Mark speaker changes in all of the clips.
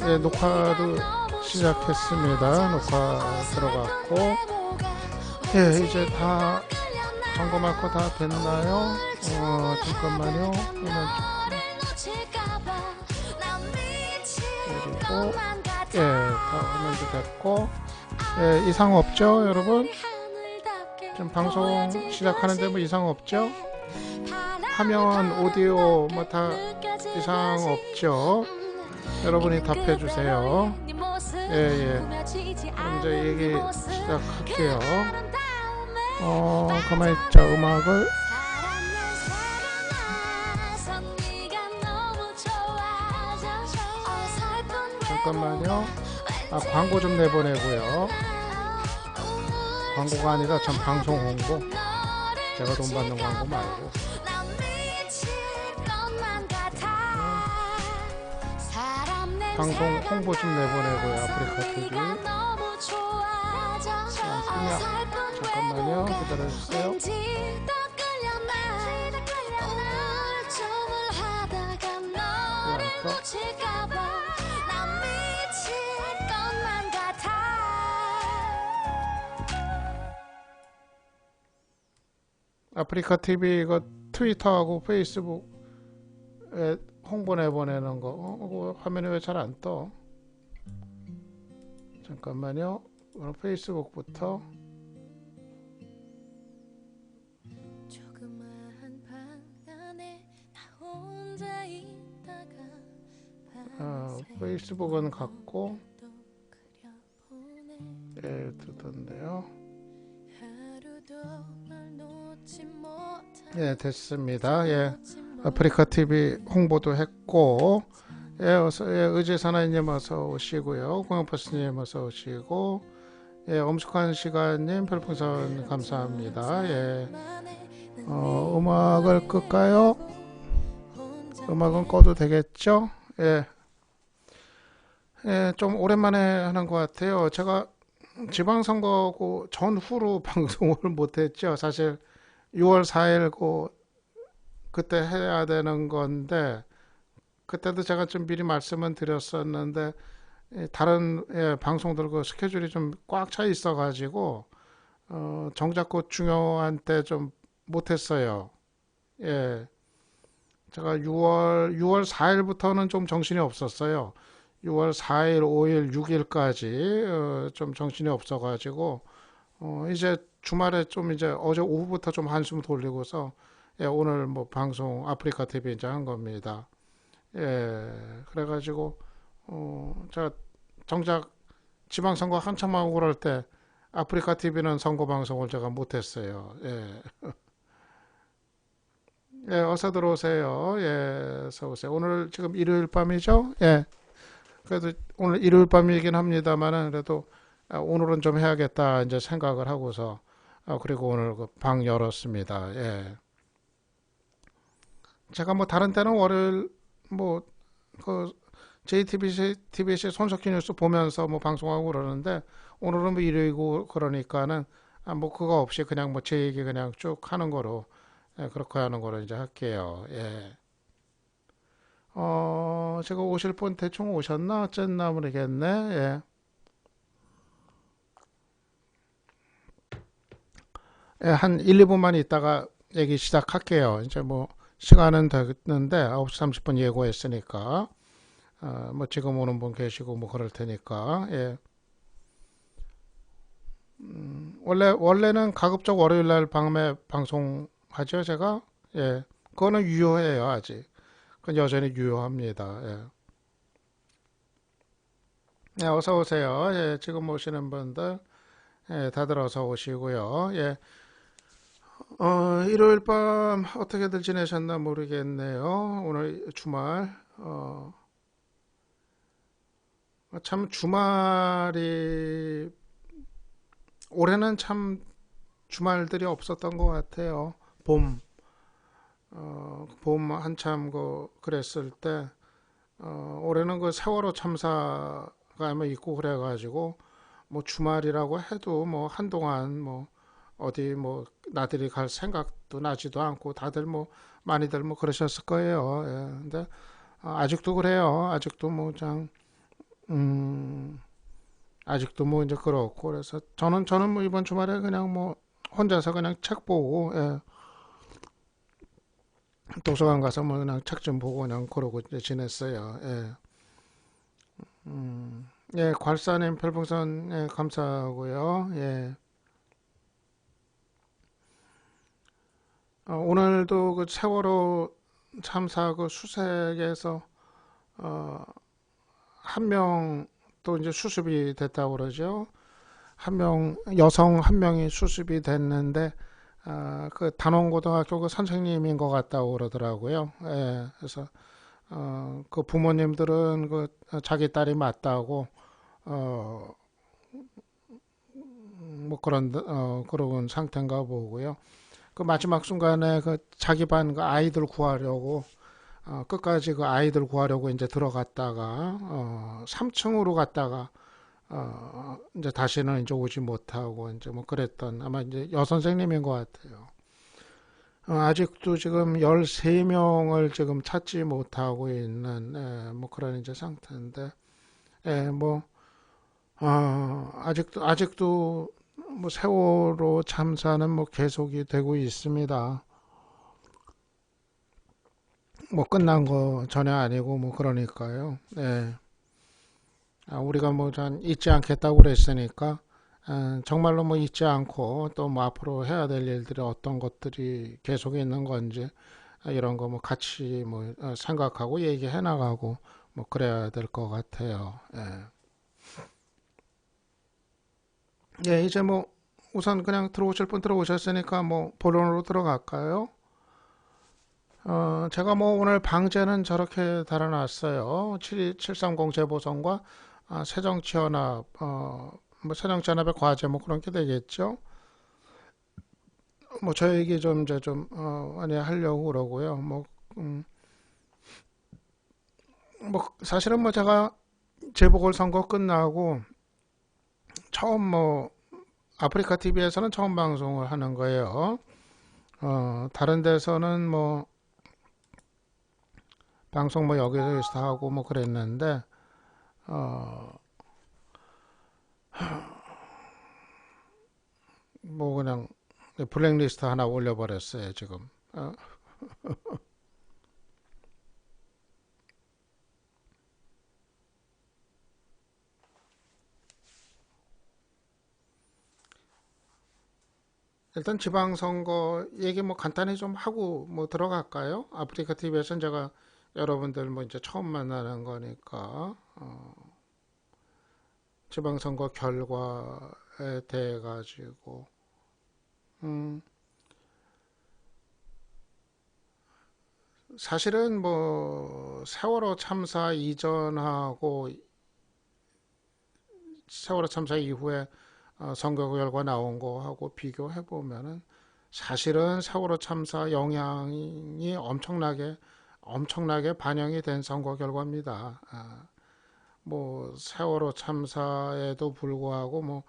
Speaker 1: 예, 녹화도 시작했습니다. 녹화 들어갔고, 예, 이제 다 점검할 거 다 됐나요? 잠깐만요. 그리고, 예, 다 화면도 됐고, 예, 이상 없죠, 여러분? 지금 방송 시작하는데 뭐 이상 없죠? 화면, 오디오 뭐 다 이상 없죠? 여러분이 답해 주세요. 예, 예. 그럼 이제 얘기 시작할게요. 가만히 있자. 음악을. 잠깐만요. 광고 좀 내보내고요. 광고가 아니라 참 방송 홍보. 제가 돈 받는 광고 말고. 방송 홍보 좀 내보내고요. 아프리카 TV. 잠깐만요. 기다려주세요. 아프리카 TV 이거 트위터하고 페이스북에 홍보 내보내는 거 화면이 왜 잘 안 떠? 잠깐만요. 그럼 페이스북부터 페이스북은 갔고 예, 뜨던데요. 예, 됐습니다. 예, 아프리카 TV 홍보도 했고, 예, 의지사나이님 어서 오시고요. 공영버스님 어서 오시고, 예, 엄숙한 시간님 별풍선 감사합니다. 예, 음악을 끌까요? 음악은 꺼도 되겠죠? 예, 예, 좀 오랜만에 하는 것 같아요. 제가 지방선거고 전후로 방송을 못했죠. 사실 6월 4일 그때 해야 되는 건데 그때도 제가 좀 미리 말씀은 드렸었는데 다른 방송들 스케줄이 좀 꽉 차 있어 가지고 정작 중요한 때 좀 못했어요. 예, 제가 6월 4일부터는 좀 정신이 없었어요. 6월 4일, 5일, 6일까지 좀 정신이 없어 가지고 이제 주말에 좀 이제 어제 오후부터 좀 한숨 돌리고서 예, 오늘 뭐 방송 아프리카 TV 이제 한 겁니다. 예, 그래가지고 제가 정작 지방선거 한참 하고 그럴 때 아프리카 TV는 선거 방송을 제가 못했어요. 예, 예, 어서 들어오세요. 예, 어서 오세요. 오늘 지금 일요일 밤이죠? 예, 그래도 오늘 일요일 밤이긴 합니다만은 그래도 오늘은 좀 해야겠다 이제 생각을 하고서 그리고 오늘 그 방 열었습니다. 예. 제가 뭐 다른 때는 월요일 뭐그 JTBC 손석희 뉴스 보면서 뭐 방송하고 그러는데 오늘은 뭐 일요일이고 그러니까는 뭐 그거 없이 그냥 뭐 제 얘기 그냥 쭉 하는 거로 예, 그렇게 하는 거로 이제 할게요. 예. 제가 오실 분 대충 오셨나 어쨌나 모르겠네. 예. 예, 한 1, 2분만 있다가 얘기 시작할게요. 이제 뭐 시간은 됐는데 9시 30분 예고했으니까 뭐 지금 오는 분 계시고 뭐 그럴 테니까 예. 원래는 가급적 월요일 날 밤에 방송하죠 제가 예. 그거는 유효해요 아직. 그건 여전히 유효합니다. 예. 예, 어서 오세요. 예, 지금 오시는 분들 예, 다들 어서 오시고요. 예. 일요일 밤 어떻게들 지내셨나 모르겠네요. 오늘 주말. 참 주말이 올해는 참 주말들이 없었던 것 같아요. 봄 한참 그랬을 때 올해는 그 세월호 참사가 아마 있고 그래가지고 뭐 주말이라고 해도 뭐 한동안 뭐 어디 뭐 나들이 갈 생각도 나지도 않고 다들 뭐 많이들 뭐 그러셨을 거예요. 예. 근데 아직도 그래요. 아직도 뭐 그냥 음, 아직도 뭐 이제 그렇고 그래서 저는 뭐 이번 주말에 그냥 뭐 혼자서 그냥 책 보고 예, 도서관 가서 뭐 그냥 책 좀 보고 그냥 그러고 이제 지냈어요. 예. 예, 괄사님 별풍선 예, 감사하고요. 예. 오늘도 그 세월호 참사 그 수색에서 어, 한 명 또 이제 수습이 됐다고 그러죠. 한 명, 여성 한 명이 수습이 됐는데 그 단원고등학교 그 선생님인 것 같다고 그러더라고요. 예, 그래서 그 부모님들은 그 자기 딸이 맞다고 어, 뭐 그런 상태인가 보고요. 그 마지막 순간에 그 자기 반 그 아이들 구하려고 끝까지 그 아이들 구하려고 이제 들어갔다가 3층으로 갔다가 이제 다시는 이제 오지 못하고 이제 뭐 그랬던 아마 이제 여선생님인 것 같아요. 아직도 지금 13명을 지금 찾지 못하고 있는 뭐 그런 이제 상태인데 뭐 아직도 뭐 세월호 참사는 뭐 계속이 되고 있습니다. 뭐 끝난 거 전혀 아니고 뭐 그러니까요. 네. 우리가 뭐 전 잊지 않겠다고 그랬으니까 정말로 뭐 잊지 않고 또 뭐 앞으로 해야 될 일들이 어떤 것들이 계속 있는 건지 이런 거 뭐 같이 뭐 생각하고 얘기해 나가고 뭐 그래야 될 것 같아요. 예. 예, 이제 뭐 우선 그냥 들어오실 분 들어오셨으니까 뭐 본론으로 들어갈까요? 제가 뭐 오늘 방제는 저렇게 달아놨어요. 730 재보선과 새정치연합, 뭐 새정치연합의 과제 뭐 그런 게 되겠죠. 뭐 저 얘기 좀 이제 좀 많이 하려고 그러고요. 뭐 사실은 뭐 제가 재보궐선거 끝나고 처음 뭐 아프리카 TV에서는 처음 방송을 하는 거예요. 다른 데서는 뭐 방송 뭐 여기저기서 하고 뭐 그랬는데 어, 뭐 그냥 블랙리스트 하나 올려버렸어요 지금. 일단 지방선거 얘기 뭐 간단히 좀 하고 뭐 들어갈까요? 아프리카 TV에서는 제가 여러분들 뭐 이제 처음 만나는 거니까 지방선거 결과에 대해 가지고 음, 사실은 뭐 세월호 참사 이전하고 세월호 참사 이후에 선거 결과 나온 거하고 비교해 보면은 사실은 세월호 참사 영향이 엄청나게 반영이 된 선거 결과입니다. 뭐 세월호 참사에도 불구하고 뭐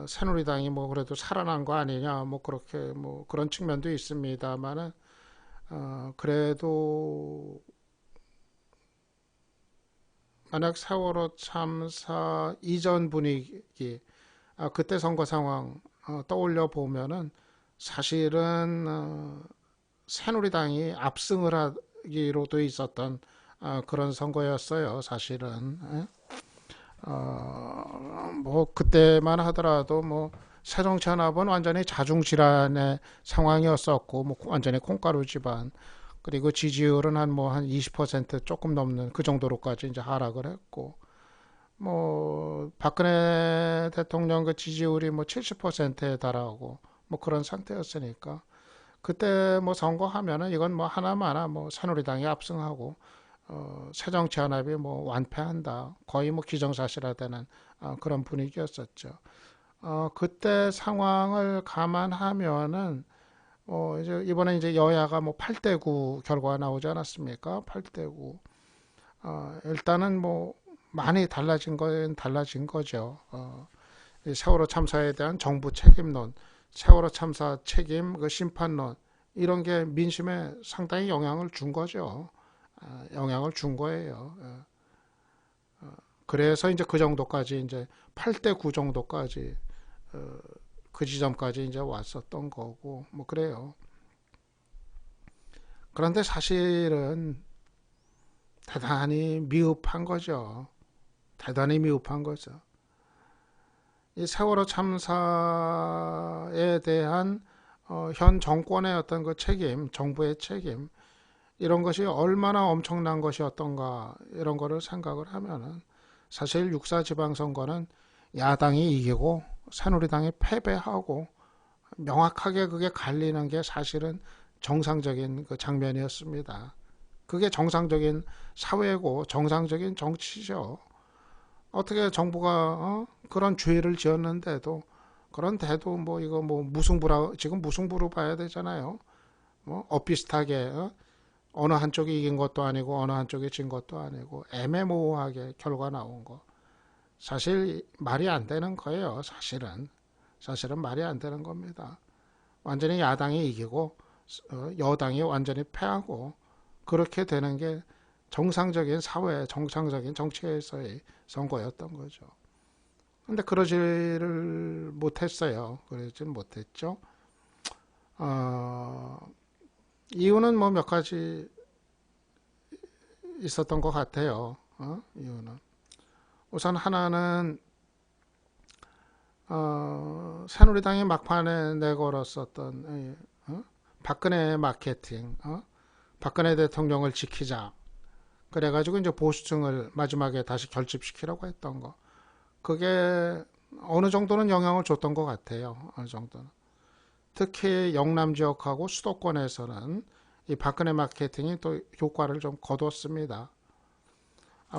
Speaker 1: 새누리당이 뭐 그래도 살아난 거 아니냐 뭐 그렇게 뭐 그런 측면도 있습니다만은 그래도 만약 세월호 참사 이전 분위기 그때 선거 상황 떠올려 보면은 사실은 새누리당이 압승을 하기로 돼 있었던 그런 선거였어요. 사실은 뭐 그때만 하더라도 뭐 새정치연합은 완전히 자중질환의 상황이었었고 뭐 완전히 콩가루 집안 그리고 지지율은 한 뭐 한 20% 조금 넘는 그 정도로까지 이제 하락을 했고 뭐 박근혜 대통령 그 지지율이 뭐 70%에 달하고 뭐 그런 상태였으니까 그때 뭐 선거하면은 이건 뭐 하나마나 뭐 새누리당이 압승하고 새정치연합이 뭐 완패한다 거의 뭐 기정사실화되는 그런 분위기였었죠. 그때 상황을 감안하면은 이제 이번에 이제 여야가 뭐 8대9 결과가 나오지 않았습니까? 8대9. 일단은 뭐 많이 달라진 건 달라진 거죠. 이 세월호 참사에 대한 정부 책임론, 세월호 참사 책임 그 심판론 이런 게 민심에 상당히 영향을 준 거죠. 영향을 준 거예요. 그래서 이제 그 정도까지 이제 8대 9 정도까지 그 지점까지 이제 왔었던 거고 뭐 그래요. 그런데 사실은 대단히 미흡한 거죠. 대단히 미흡한 거죠. 이 세월호 참사에 대한 현 정권의 어떤 그 책임, 정부의 책임 이런 것이 얼마나 엄청난 것이었던가 이런 거를 생각을 하면은 사실 6.4 지방선거는 야당이 이기고 새누리당이 패배하고 명확하게 그게 갈리는 게 사실은 정상적인 그 장면이었습니다. 그게 정상적인 사회고 정상적인 정치죠. 어떻게 정부가 그런 죄를 지었는데도 그런데도 뭐 이거 뭐 무승부라 지금 무승부로 봐야 되잖아요. 뭐 엇비슷하게 어느 한쪽이 이긴 것도 아니고 어느 한쪽이 진 것도 아니고 애매모호하게 결과 나온 거. 사실 말이 안 되는 거예요. 사실은 말이 안 되는 겁니다. 완전히 야당이 이기고 여당이 완전히 패하고 그렇게 되는 게 정상적인 사회, 정상적인 정치에서의 선거였던 거죠. 근데 그러지를 못했어요. 그러지는 못했죠. 이유는 뭐 몇 가지 있었던 것 같아요. 이유는 우선 하나는 새누리당이 막판에 내걸었었던 박근혜 마케팅, 박근혜 대통령을 지키자. 그래가지고 이제 보수층을 마지막에 다시 결집시키려고 했던 거. 그게 어느 정도는 영향을 줬던 것 같아요. 어느 정도는. 특히 영남 지역하고 수도권에서는 이 박근혜 마케팅이 또 효과를 좀 거뒀습니다.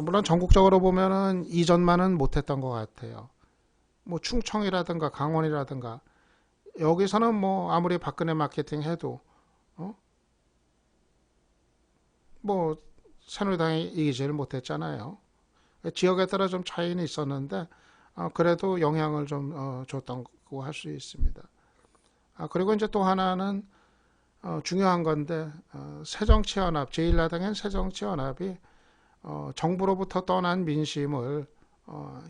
Speaker 1: 물론 전국적으로 보면은 이전만은 못했던 것 같아요. 뭐 충청이라든가 강원이라든가 여기서는 뭐 아무리 박근혜 마케팅 해도 뭐 새누리당이 이기지를 못했잖아요. 지역에 따라 좀 차이는 있었는데 그래도 영향을 좀 줬다고 할 수 있습니다. 그리고 이제 또 하나는 중요한 건데 새정치연합 제1야당인 새정치연합이 정부로부터 떠난 민심을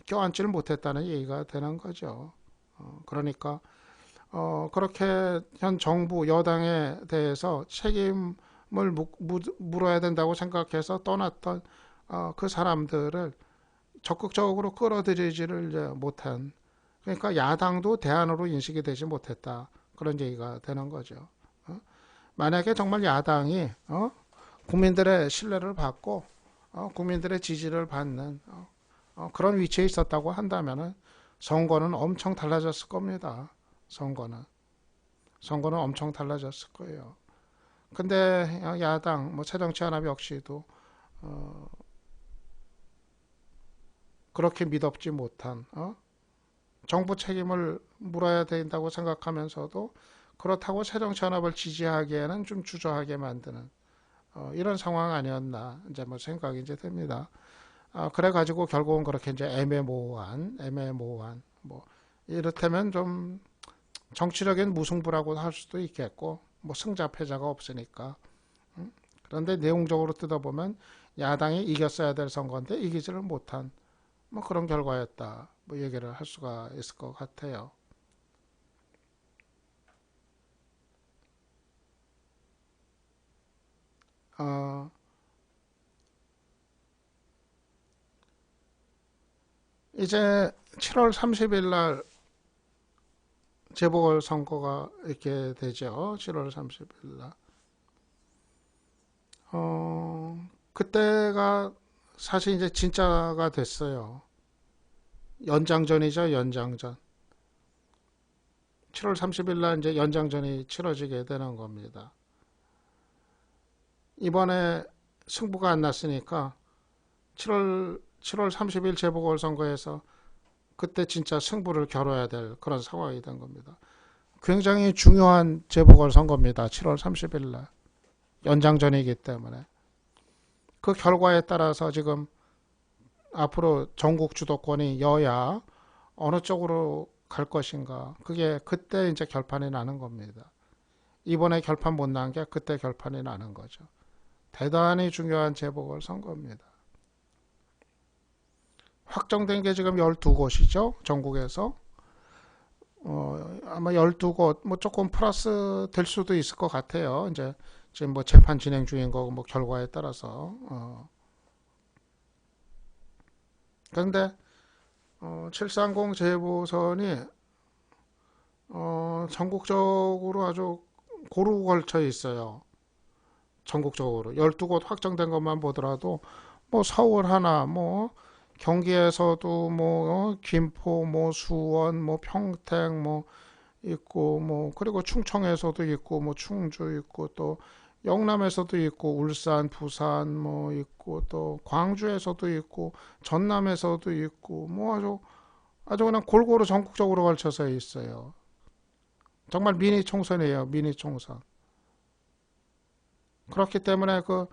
Speaker 1: 껴안지를 못했다는 얘기가 되는 거죠. 그러니까 그렇게 현 정부 여당에 대해서 책임을 물어야 된다고 생각해서 떠났던 그 사람들을 적극적으로 끌어들이지를 못한 그러니까 야당도 대안으로 인식이 되지 못했다 그런 얘기가 되는 거죠. 만약에 정말 야당이 국민들의 신뢰를 받고 국민들의 지지를 받는 그런 위치에 있었다고 한다면은 선거는 엄청 달라졌을 겁니다. 선거는 엄청 달라졌을 거예요. 근데 야당 뭐 새정치연합 역시도 그렇게 믿업지 못한 정부 책임을 물어야 된다고 생각하면서도 그렇다고 새정치연합을 지지하기에는 좀 주저하게 만드는 이런 상황 아니었나 이제 뭐 생각이 이제 됩니다. 그래가지고 결국은 그렇게 이제 애매모호한 뭐 이렇다면 좀 정치적인 무승부라고 할 수도 있겠고 뭐 승자 패자가 없으니까 그런데 내용적으로 뜯어보면 야당이 이겼어야 될 선거인데 이기지를 못한 뭐 그런 결과였다 뭐 얘기를 할 수가 있을 것 같아요. 어, 이제 7월 30일 날 재보궐선거가 이렇게 되죠. 7월 30일 날. 그때가 사실 이제 진짜가 됐어요. 연장전이죠, 연장전. 7월 30일 날 이제 연장전이 치러지게 되는 겁니다. 이번에 승부가 안 났으니까 7월 30일 재보궐선거에서 그때 진짜 승부를 겨뤄야 될 그런 상황이 된 겁니다. 굉장히 중요한 재보궐선거입니다. 7월 30일 날. 연장전이기 때문에. 그 결과에 따라서 지금 앞으로 전국 주도권이 여야 어느 쪽으로 갈 것인가. 그게 그때 이제 결판이 나는 겁니다. 이번에 결판 못 난 게 그때 결판이 나는 거죠. 대단히 중요한 재보궐선거입니다. 확정된 게 지금 12곳이죠. 전국에서. 아마 12곳, 뭐 조금 플러스 될 수도 있을 것 같아요. 이제 지금 뭐 재판 진행 중인 거고, 뭐 결과에 따라서. 그런데, 730 재보선이, 전국적으로 아주 고루 걸쳐 있어요. 전국적으로. 12곳 확정된 것만 보더라도, 뭐 서울 하나, 뭐 경기에서도 뭐 김포, 뭐 수원, 뭐 평택, 뭐 있고, 뭐 그리고 충청에서도 있고, 뭐 충주 있고, 또 영남에서도 있고, 울산, 부산 뭐 있고, 또 광주에서도 있고, 전남에서도 있고, 뭐 아주 그냥 골고루 전국적으로 걸쳐서 있어요. 정말 미니 총선이에요, 미니 총선. 그렇기 때문에 그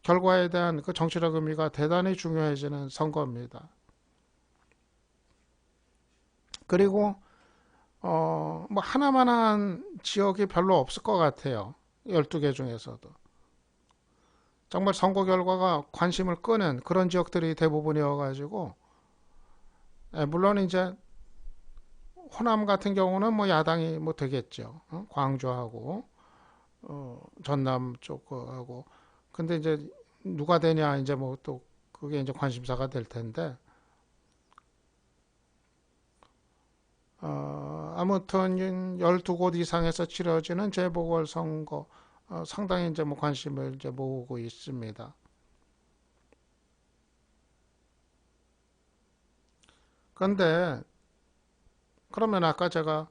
Speaker 1: 결과에 대한 그 정치적 의미가 대단히 중요해지는 선거입니다. 그리고 뭐 하나만한 지역이 별로 없을 것 같아요. 12개 중에서도. 정말 선거 결과가 관심을 끄는 그런 지역들이 대부분이어가지고, 물론 이제 호남 같은 경우는 뭐 야당이 뭐 되겠죠. 광주하고, 전남 쪽하고. 근데 이제 누가 되냐, 이제 뭐 또 그게 이제 관심사가 될 텐데, 아무튼 12곳 이상에서 치러지는 재보궐선거, 상당히 이제 뭐 관심을 이제 모으고 있습니다. 그런데 그러면 아까 제가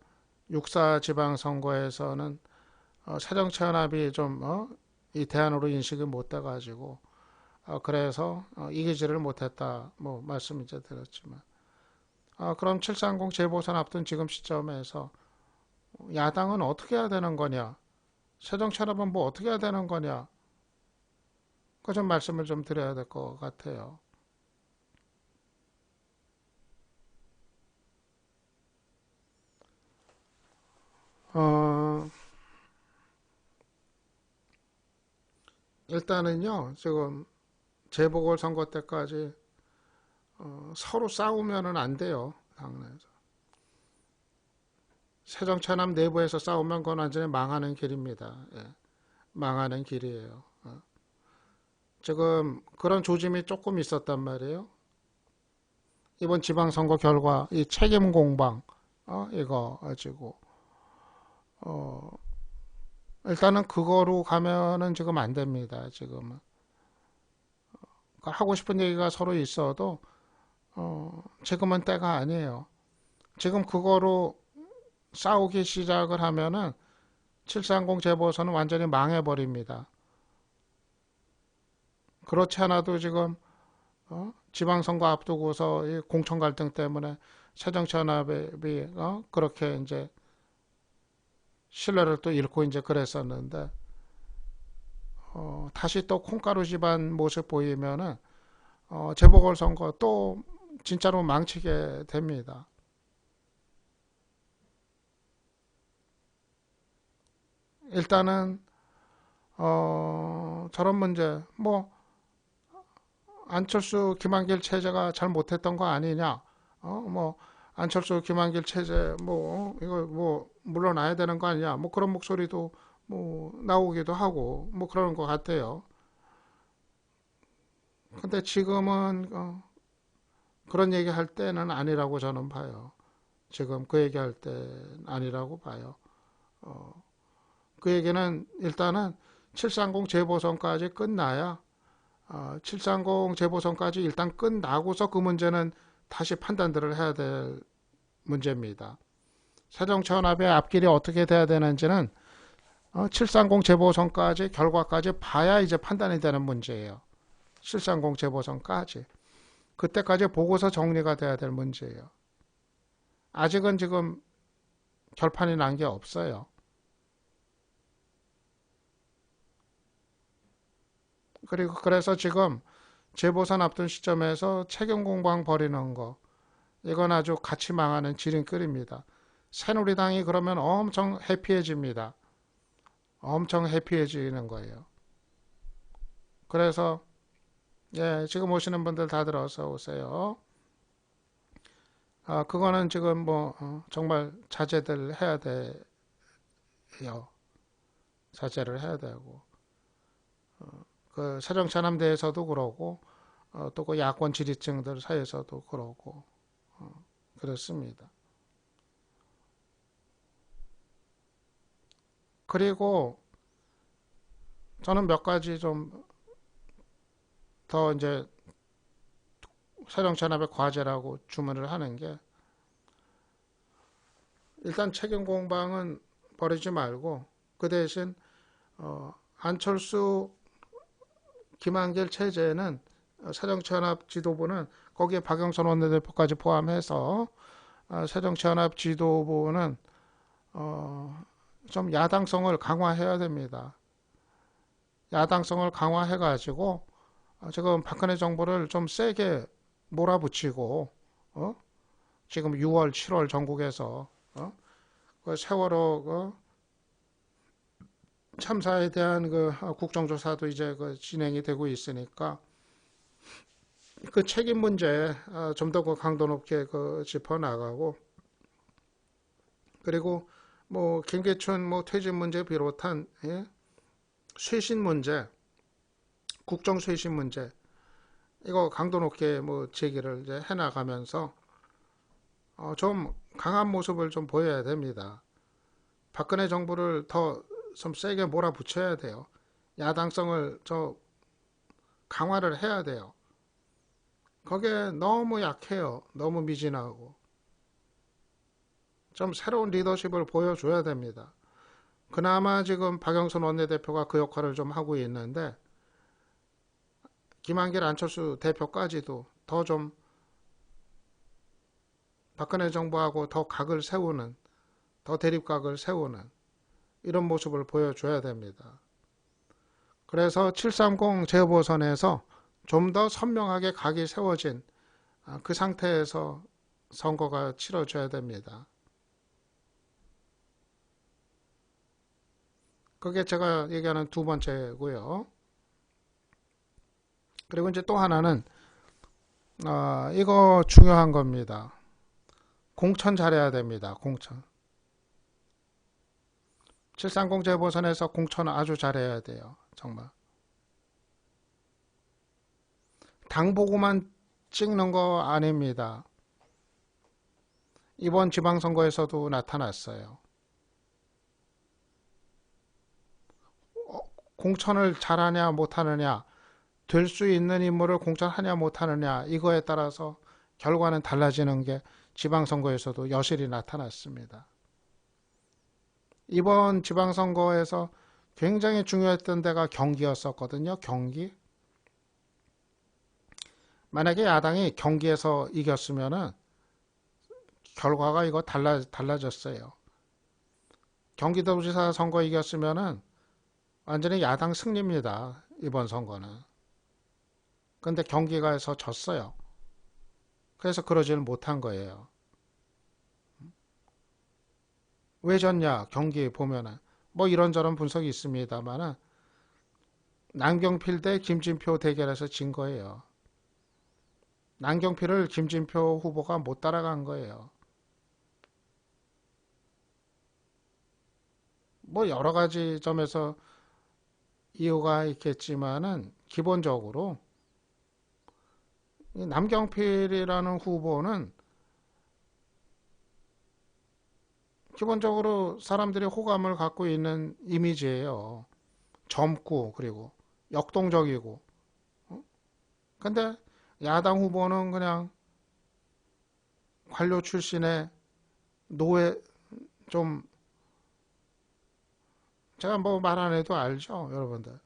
Speaker 1: 6.4 지방선거에서는 새정치연합이 좀 이 대안으로 인식이 못 돼가지고 그래서 이기지를 못했다 뭐 말씀 이제 드렸지만 그럼 730 재보선 앞둔 지금 시점에서 야당은 어떻게 해야 되는 거냐, 새정치연합은 뭐 어떻게 해야 되는 거냐, 그 좀 말씀을 좀 드려야 될 것 같아요. 어, 일단은요, 지금 재보궐선거 때까지 서로 싸우면은 안 돼요, 당내에서. 새정치연합 내부에서 싸우면 그건 완전히 망하는 길입니다. 예, 망하는 길이에요. 지금 그런 조짐이 조금 있었단 말이에요. 이번 지방선거 결과 이 책임 공방 이거 가지고 어, 일단은 그거로 가면은 지금 안 됩니다. 지금은 하고 싶은 얘기가 서로 있어도 지금은 때가 아니에요. 지금 그거로 싸우기 시작을 하면은 730 재보선은 완전히 망해버립니다. 그렇지 않아도 지금 지방선거 앞두고서 이 공천 갈등 때문에 새정치연합이 그렇게 이제 신뢰를 또 잃고 이제 그랬었는데 다시 또 콩가루 집안 모습 보이면은 재보궐선거 또 진짜로 망치게 됩니다. 일단은 저런 문제 뭐 안철수 김한길 체제가 잘 못했던 거 아니냐, 뭐 안철수 김한길 체제 뭐 이거 뭐 물러나야 되는 거 아니냐, 뭐 그런 목소리도 뭐 나오기도 하고 뭐 그러는 것 같아요. 근데 지금은 그런 얘기 할 때는 아니라고 저는 봐요. 지금 그 얘기 할 때는 아니라고 봐요. 그 얘기는 일단은 730 재보선까지 끝나야 730 재보선까지 일단 끝나고서 그 문제는 다시 판단들을 해야 될 문제입니다. 새정치연합의 앞길이 어떻게 돼야 되는지는 730 재보선까지 결과까지 봐야 이제 판단이 되는 문제예요. 730 재보선까지. 그때까지 보고서 정리가 돼야 될 문제예요. 아직은 지금 결판이 난 게 없어요. 그리고 그래서 지금 재보선 앞둔 시점에서 책임 공방 벌이는 거, 이건 아주 같이 망하는 지름길입니다. 새누리당이 그러면 엄청 해피해집니다. 엄청 해피해지는 거예요. 그래서 예, 지금 오시는 분들 다들 어서 오세요. 그거는 지금 뭐 정말 자제들 해야 돼요. 자제를 해야 되고 그 사정차남대에서도 그러고 또 그 야권 지지층들 사이에서도 그러고 그렇습니다. 그리고 저는 몇 가지 좀 더 이제 사정찬압의 과제라고 주문을 하는 게 일단 책임 공방은 버리지 말고 그 대신 안철수 김한길 체제는 새정치연합 지도부는 거기에 박영선 원내대표까지 포함해서 새정치연합 지도부는 좀 야당성을 강화해야 됩니다. 야당성을 강화해가지고 지금 박근혜 정부를 좀 세게 몰아붙이고 지금 6월, 7월 전국에서 그 세월호 참사에 대한 그 국정조사도 이제 그 진행이 되고 있으니까 그 책임 문제 좀 더 그 강도 높게 그 짚어 나가고 그리고 뭐 김계춘 뭐 퇴진 문제 비롯한 쇄신 문제, 국정 쇄신 문제 이거 강도 높게 뭐 제기를 이제 해 나가면서 좀 강한 모습을 좀 보여야 됩니다. 박근혜 정부를 더 좀 세게 몰아붙여야 돼요. 야당성을 저 강화를 해야 돼요. 거기에 너무 약해요. 너무 미진하고. 좀 새로운 리더십을 보여줘야 됩니다. 그나마 지금 박영선 원내대표가 그 역할을 좀 하고 있는데 김한길 안철수 대표까지도 더 좀 박근혜 정부하고 더 각을 세우는 더 대립각을 세우는 이런 모습을 보여줘야 됩니다. 그래서 730 재보선에서 좀 더 선명하게 각이 세워진 그 상태에서 선거가 치러져야 됩니다. 그게 제가 얘기하는 두 번째고요. 그리고 이제 또 하나는 이거 중요한 겁니다. 공천 잘해야 됩니다. 공천. 730 재보선에서 공천 아주 잘해야 돼요. 정말. 당 보고만 찍는 거 아닙니다. 이번 지방선거에서도 나타났어요. 공천을 잘하냐 못하느냐, 될 수 있는 인물을 공천하냐 못하느냐 이거에 따라서 결과는 달라지는 게 지방선거에서도 여실히 나타났습니다. 이번 지방선거에서 굉장히 중요했던 데가 경기였었거든요. 경기. 만약에 야당이 경기에서 이겼으면은 결과가 이거 달라졌어요. 경기도지사 선거 이겼으면은 완전히 야당 승리입니다. 이번 선거는. 근데 경기가에서 졌어요. 그래서 그러지를 못한 거예요. 왜 졌냐? 경기 보면은 뭐 이런저런 분석이 있습니다만은 남경필 대 김진표 대결에서 진 거예요. 남경필을 김진표 후보가 못 따라간 거예요. 뭐 여러 가지 점에서 이유가 있겠지만은 기본적으로 남경필이라는 후보는 기본적으로 사람들이 호감을 갖고 있는 이미지예요. 젊고 그리고 역동적이고. 근데 야당 후보는 그냥 관료 출신의 노예 좀 제가 뭐 말 안 해도 알죠, 여러분들.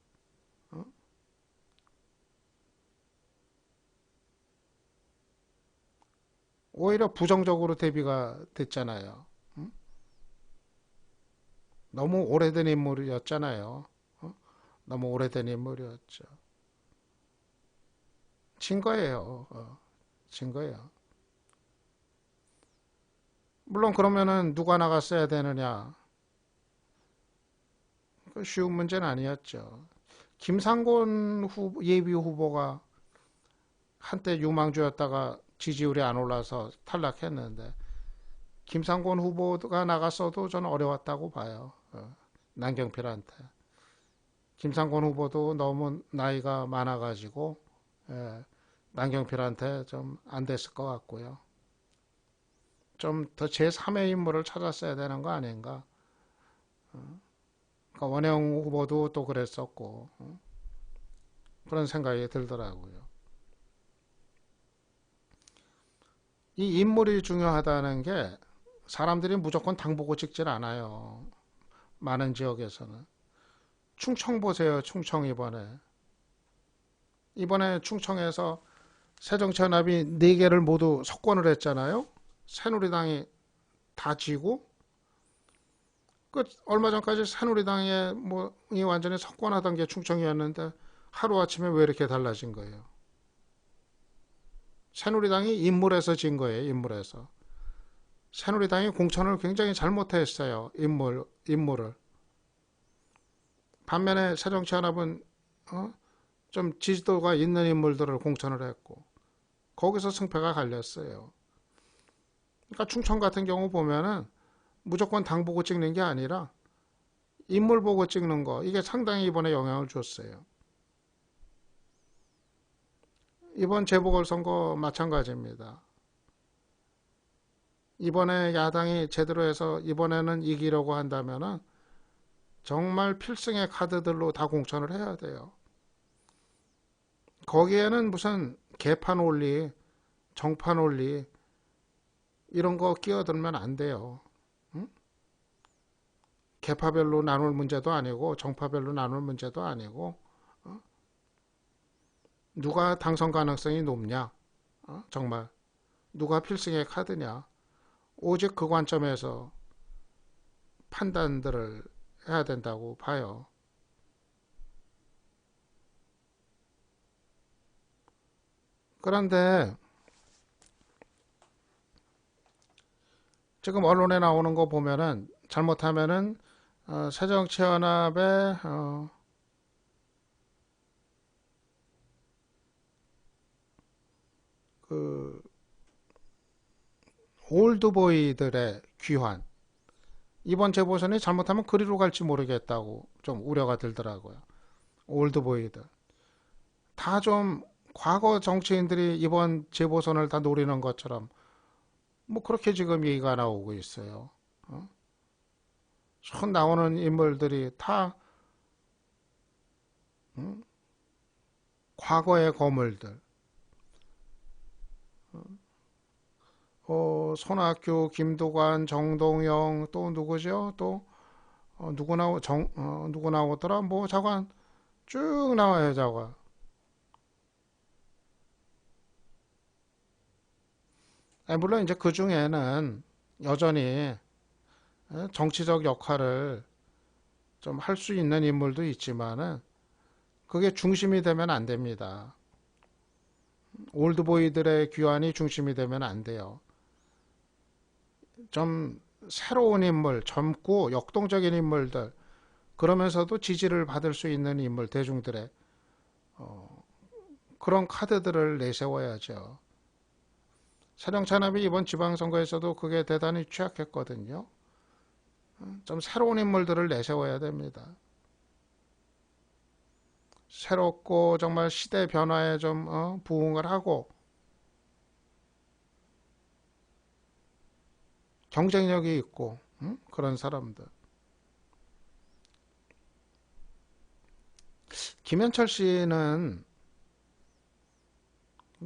Speaker 1: 오히려 부정적으로 대비가 됐잖아요. 너무 오래된 인물이었잖아요. 너무 오래된 인물이었죠. 진 거예요. 진 거예요. 물론 그러면은 누가 나갔어야 되느냐? 쉬운 문제는 아니었죠. 김상곤 예비 후보가 한때 유망주였다가 지지율이 안 올라서 탈락했는데 김상곤 후보가 나갔어도 저는 어려웠다고 봐요. 남경필한테. 김상곤 후보도 너무 나이가 많아가지고 남경필한테 좀 안 됐을 것 같고요. 좀 더 제3의 인물을 찾았어야 되는 거 아닌가. 그러니까 원혜영 후보도 또 그랬었고 그런 생각이 들더라고요. 이 인물이 중요하다는 게 사람들이 무조건 당 보고 찍질 않아요. 많은 지역에서는. 충청 보세요. 충청 이번에 충청에서 새정치연합이 4개를 모두 석권을 했잖아요. 새누리당이 다 지고 얼마 전까지 새누리당이 이 완전히 석권하던 게 충청이었는데 하루아침에 왜 이렇게 달라진 거예요? 새누리당이 인물에서 진 거예요. 인물에서. 새누리당이 공천을 굉장히 잘못했어요. 인물을. 반면에 새정치연합은 좀 지지도가 있는 인물들을 공천을 했고 거기서 승패가 갈렸어요. 그러니까 충청 같은 경우 보면은 무조건 당 보고 찍는 게 아니라 인물 보고 찍는 거 이게 상당히 이번에 영향을 줬어요. 이번 재보궐선거 마찬가지입니다. 이번에 야당이 제대로 해서 이번에는 이기려고 한다면은 정말 필승의 카드들로 다 공천을 해야 돼요. 거기에는 무슨 개판 논리, 정판 논리 이런 거 끼어들면 안 돼요. 응? 개파별로 나눌 문제도 아니고 정파별로 나눌 문제도 아니고 누가 당선 가능성이 높냐? 정말 누가 필승의 카드냐? 오직 그 관점에서 판단들을 해야 된다고 봐요. 그런데 지금 언론에 나오는 거 보면은 잘못하면은 새정치연합의 그 올드보이들의 귀환 이번 재보선이 잘못하면 그리로 갈지 모르겠다고 좀 우려가 들더라고요. 올드보이들 다 좀 과거 정치인들이 이번 재보선을 다 노리는 것처럼 그렇게 지금 얘기가 나오고 있어요. 전 나오는 인물들이 다 과거의 거물들. 손학규, 김두관, 정동영 또 누구죠? 또 누구 나오더라? 자관 쭉 나와요, 자관. 물론 이제 그 중에는 여전히 정치적 역할을 좀 할 수 있는 인물도 있지만은 그게 중심이 되면 안 됩니다. 올드보이들의 귀환이 중심이 되면 안 돼요. 좀 새로운 인물, 젊고 역동적인 인물들, 그러면서도 지지를 받을 수 있는 인물, 대중들의 그런 카드들을 내세워야죠. 새정치연합이 이번 지방선거에서도 그게 대단히 취약했거든요. 좀 새로운 인물들을 내세워야 됩니다. 새롭고 정말 시대 변화에 좀 부응을 하고 경쟁력이 있고 그런 사람들. 김현철 씨는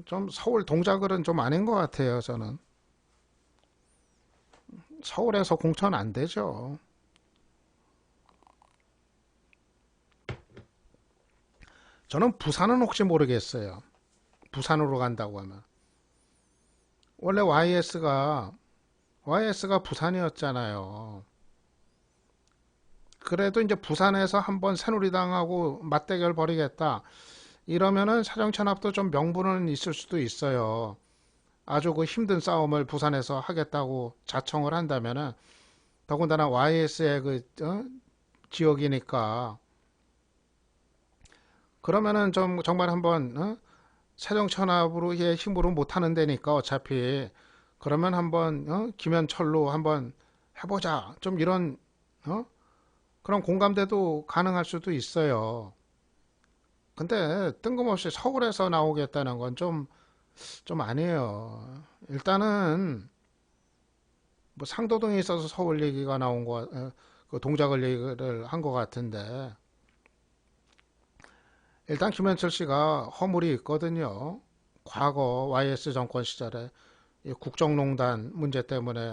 Speaker 1: 좀 서울 동작을은 좀 아닌 것 같아요. 저는 서울에서 공천 안 되죠. 저는 부산은 혹시 모르겠어요. 부산으로 간다고 하면 원래 YS가 부산이었잖아요. 그래도 이제 부산에서 한번 새누리당하고 맞대결 벌이겠다. 이러면은 사정천합도 좀 명분은 있을 수도 있어요. 아주 그 힘든 싸움을 부산에서 하겠다고 자청을 한다면은 더군다나 YS의 지역이니까 그러면은 좀 정말 한번 새정치연합으로의 힘으로 못하는 데니까 어차피 그러면 한번 김현철로 한번 해보자. 좀 이런 그런 공감대도 가능할 수도 있어요. 근데 뜬금없이 서울에서 나오겠다는 건 좀 아니에요. 일단은 뭐 상도동에 있어서 서울 얘기가 나온 그 동작을 얘기를 한 것 같은데 일단 김현철 씨가 허물이 있거든요. 과거 YS 정권 시절에 이 국정농단 문제 때문에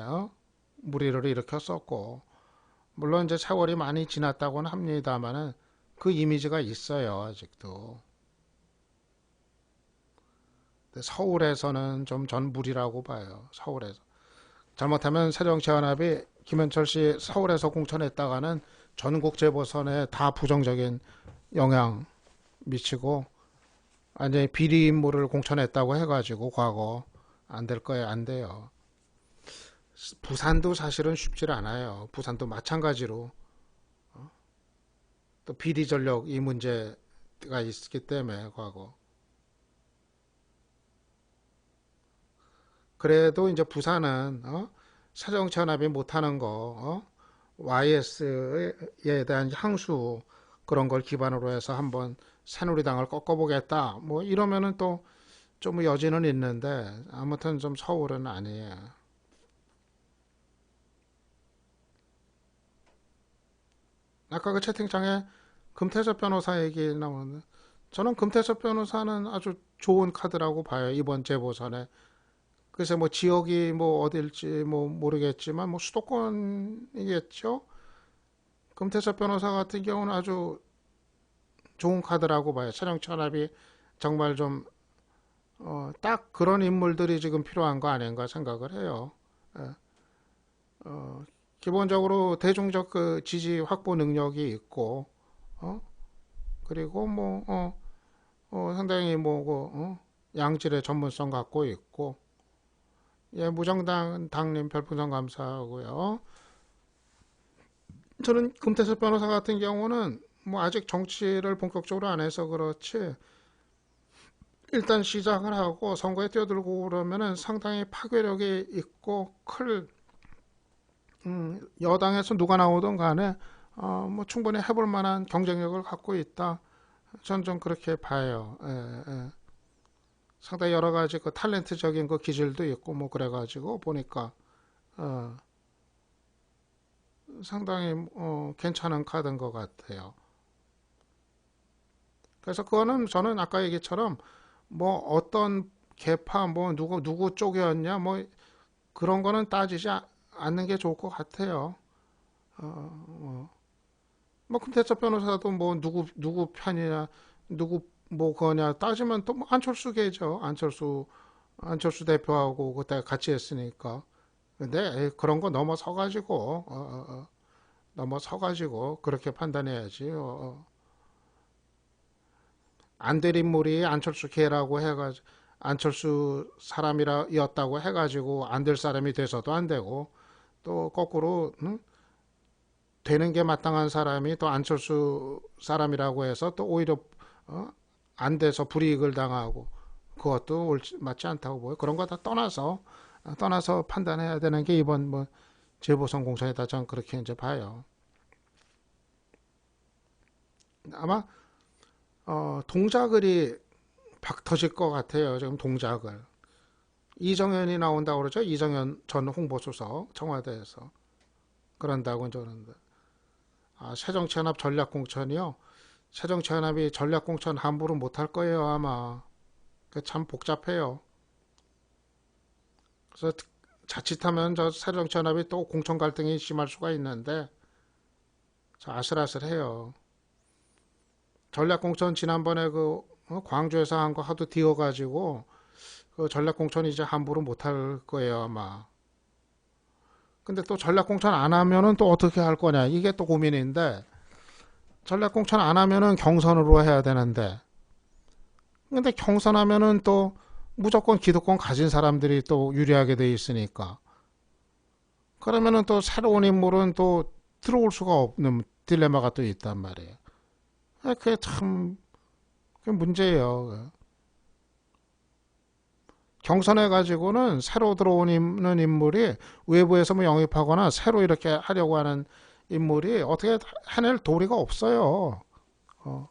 Speaker 1: 물의를 일으켰었고 물론 이제 세월이 많이 지났다고는 합니다만은 그 이미지가 있어요 아직도. 근데 서울에서는 좀 전 무리라고 봐요. 서울에서 잘못하면 새정치연합이 김현철 씨 서울에서 공천했다가는 전국 재보선에 다 부정적인 영향 미치고 완전히 비리 인물을 공천했다고 해가지고 과거 안 될 거예요. 안 돼요. 부산도 사실은 쉽지 않아요. 부산도 마찬가지로 또 비리 전력 이 문제가 있기 때문에 과거. 그래도 이제 부산은 새정치연합이 못하는 거 YS에 대한 향수 그런 걸 기반으로 해서 한번 새누리당을 꺾어보겠다. 뭐 이러면은 또 좀 여지는 있는데 아무튼 좀 서울은 아니에요. 아까 그 채팅창에 금태섭 변호사 얘기 나오는데 저는 금태섭 변호사는 아주 좋은 카드라고 봐요. 이번 재보선에. 그래서 뭐 지역이 뭐 어딜지 뭐 모르겠지만 뭐 수도권이겠죠. 금태섭 변호사 같은 경우는 아주 좋은 카드라고 봐요. 새정치연합이 정말 좀 딱 그런 인물들이 지금 필요한 거 아닌가 생각을 해요. 예. 어, 기본적으로 대중적 그 지지 확보 능력이 있고, 어, 그리고 뭐, 상당히 뭐, 양질의 전문성 갖고 있고, 예, 무정당 당님 별풍선 감사하고요. 저는 금태섭 변호사 같은 경우는 뭐 아직 정치를 본격적으로 안 해서 그렇지, 일단 시작을 하고 선거에 뛰어들고 그러면은 상당히 파괴력이 있고 여당에서 누가 나오든 간에 뭐 충분히 해볼 만한 경쟁력을 갖고 있다. 전 좀 그렇게 봐요. 예, 예. 상당히 여러 가지 그 탤런트적인 그 기질도 있고 뭐 그래가지고 보니까 어, 상당히 괜찮은 카드인 것 같아요. 그래서 그거는 저는 아까 얘기처럼 뭐 어떤 계파 뭐 누구 쪽이었냐 뭐 그런 거는 따지지 않는 게 좋을 것 같아요. 뭐 금태섭 변호사도 뭐 누구 편이냐 누구 뭐 거냐 따지면 또 뭐 안철수 계죠. 안철수 대표하고 그때 같이 했으니까. 근데 그런 거 넘어서 가지고 넘어서 가지고 그렇게 판단해야지. 안 될 인물이 안철수 계라고 해가지고 안철수 사람이었다고 해가지고 안 될 사람이 돼서도 안 되고 또 거꾸로 되는 게 마땅한 사람이 또 안철수 사람이라고 해서 또 오히려 어? 안 돼서 불이익을 당하고 그것도 맞지 않다고 보여. 그런 거 다 떠나서 판단해야 되는 게 이번 뭐 재보선 공천이다. 저는 그렇게 이제 봐요. 아마 동작을이 박 터질 것 같아요. 지금 동작을. 이정현이 나온다고 그러죠. 이정현 전 홍보수석 청와대에서 그런다고 저는데 새정치연합 전략공천이요. 새정치연합이 전략공천 함부로 못할 거예요 아마. 참 복잡해요. 그래서 자칫하면 저 새정치연합이 또 공천 갈등이 심할 수가 있는데 아슬아슬해요. 전략공천 지난번에 그 광주에서 한 거 하도 뒤어가지고 그 전략공천 이제 함부로 못할 거예요 아마. 근데 또 전략공천 안 하면은 또 어떻게 할 거냐 이게 또 고민인데 전략공천 안 하면은 경선으로 해야 되는데 근데 경선하면은 또 무조건 기득권 가진 사람들이 또 유리하게 돼 있으니까 그러면은 또 새로운 인물은 또 들어올 수가 없는 딜레마가 또 있단 말이에요. 그게 참 그게 문제예요. 경선해 가지고는 새로 들어오는 인물이 외부에서 뭐 영입하거나 새로 이렇게 하려고 하는 인물이 어떻게 해낼 도리가 없어요. 어.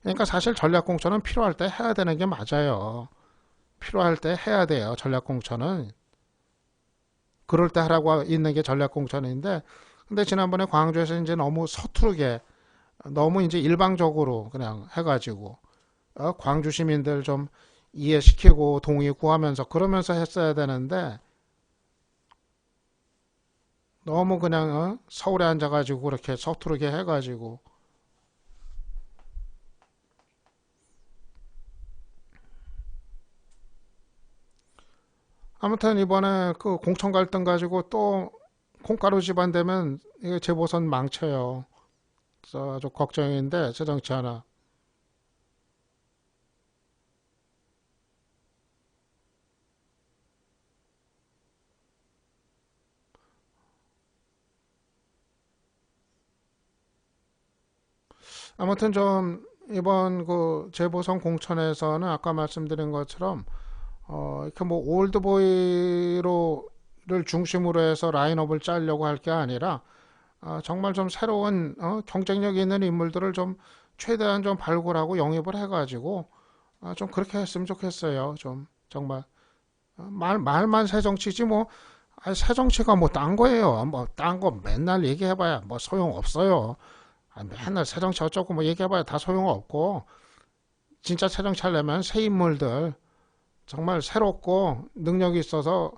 Speaker 1: 그러니까 사실 전략공천은 필요할 때 해야 되는 게 맞아요. 필요할 때 해야 돼요. 전략공천은. 그럴 때 하라고 있는 게 전략공천인데, 근데 지난번에 광주에서 이제 너무 서투르게, 너무 이제 일방적으로 그냥 해가지고, 광주 시민들 좀 이해시키고 동의 구하면서 그러면서 했어야 되는데, 너무 그냥 서울에 앉아가지고 그렇게 서투르게 해가지고, 아무튼 이번에 그 공천 갈등 가지고 또 콩가루 집안 되면 이게 재보선 망쳐요. 그래서 아주 걱정인데 새정치 하나. 아무튼 좀 이번 그 재보선 공천에서는 아까 말씀드린 것처럼 이렇게 뭐 올드보이로를 중심으로 해서 라인업을 짜려고 할 게 아니라 정말 좀 새로운 경쟁력 있는 인물들을 좀 최대한 좀 발굴하고 영입을 해가지고 좀 그렇게 했으면 좋겠어요. 좀 정말 말만 새정치지 뭐 새정치가 뭐 딴 거예요. 뭐 딴 거 맨날 얘기해봐야 뭐 소용 없어요. 맨날 새정치 어쩌고 뭐 얘기해봐야 다 소용없고 진짜 새정치 하려면 새 인물들 정말 새롭고 능력이 있어서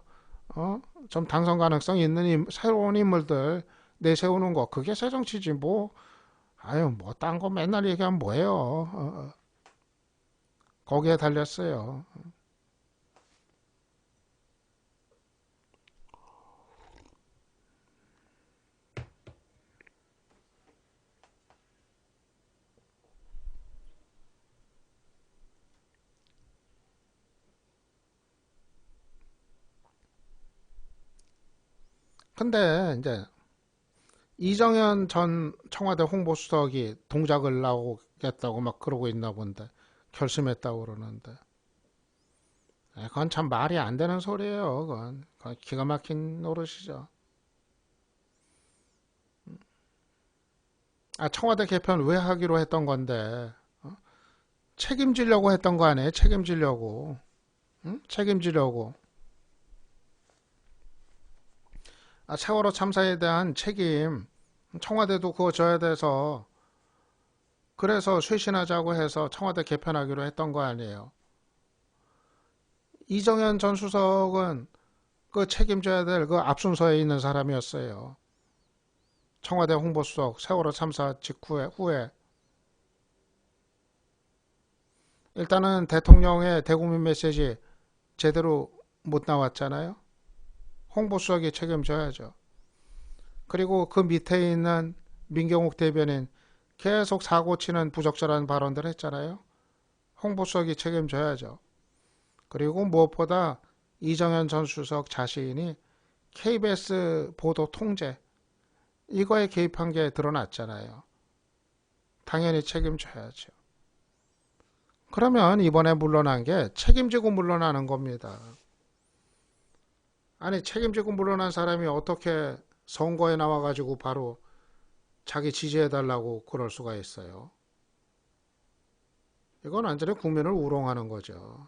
Speaker 1: 어? 좀 당선 가능성 있는 새로운 인물들 내세우는 거 그게 새정치지 뭐 아유 뭐 딴 거 맨날 얘기하면 뭐예요. 거기에 달렸어요. 근데 이제 이정현 전 청와대 홍보수석이 동작을 나오겠다고 막 그러고 있나 본데 결심했다고 그러는데 그건 참 말이 안 되는 소리예요. 그건 기가 막힌 노릇이죠. 청와대 개편 왜 하기로 했던 건데 책임지려고 했던 거 아니에요? 책임지려고. 응? 책임지려고. 세월호 참사에 대한 책임 청와대도 그거 져야 돼서 그래서 쇄신하자고 해서 청와대 개편하기로 했던 거 아니에요. 이정현 전 수석은 그 책임져야 될 그 앞순서에 있는 사람이었어요. 청와대 홍보수석 세월호 참사 직후에 후에 일단은 대통령의 대국민 메시지 제대로 못 나왔잖아요. 홍보수석이 책임져야죠. 그리고 그 밑에 있는 민경욱 대변인 계속 사고치는 부적절한 발언들 했잖아요. 홍보수석이 책임져야죠. 그리고 무엇보다 이정현 전 수석 자신이 KBS 보도 통제 이거에 개입한 게 드러났잖아요. 당연히 책임져야죠. 그러면 이번에 물러난 게 책임지고 물러나는 겁니다. 아니 책임지고 물러난 사람이 어떻게 선거에 나와가지고 바로 자기 지지해달라고 그럴 수가 있어요. 이건 완전히 국민을 우롱하는 거죠.